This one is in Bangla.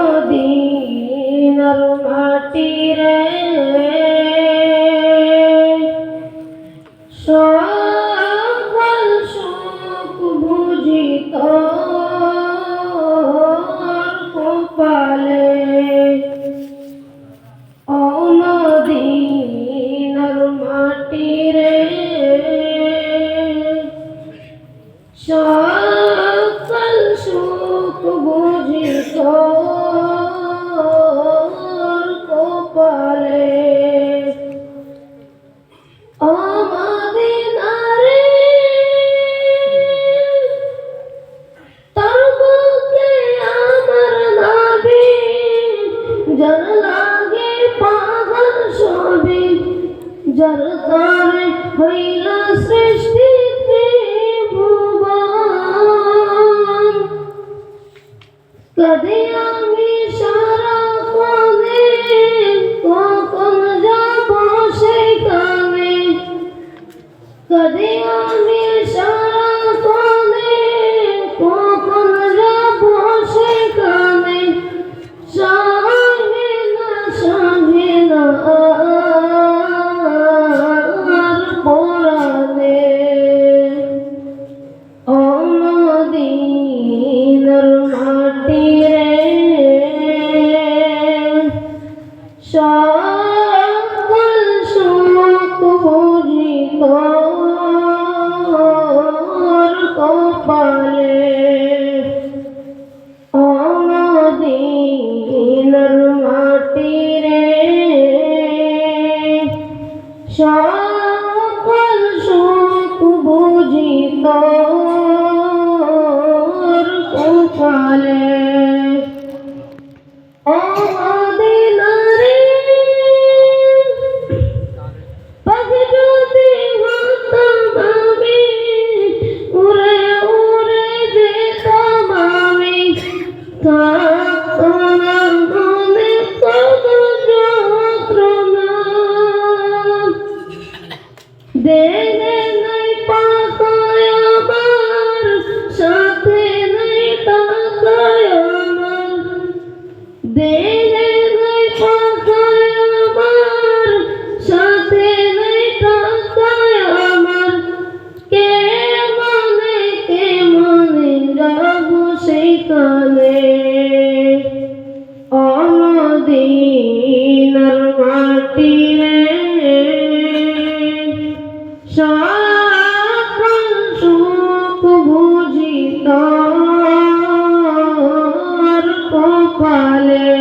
মদিনার মাটি রে সকল সুখ বুঝি তোর কপালে। ও মদিনার মাটি রে সকল সুখ বুঝি তোর কপালে। ও মদিনা রে তোর বুকে আমার নবী যার লাগে পাগল সবই, যার তরে হইল সৃষ্টি ত্রিভুবন। কদে আমি সারাক্ষণে কখন যাব সেখানে, কদে আমি সারাক্ষণে কখন যাব সেখানে। সহে না আর পরাণে। ও মদিনার মাটি রে সকল সুখ বুঝি তোর কপালে। ও মদিনার মাটি রে সকল সুখ বুঝি তোর কপালে। ও মদিনা রে পাখি যদি হতাম আমি, উড়ে উড়ে যেতাম আমি। থাকতো না মনে কোনো যন্ত্রণা, দেহে নাই পাতায় আমার, সাথে নাই টাকায় আমার। দেহে নাই পাতায় আমার, সাথে নাই টাকায় আমার। কে মনে যাব সেইখানে। ও মদিনার মাটি রে সকল সুখ বুঝি তোর কপালে।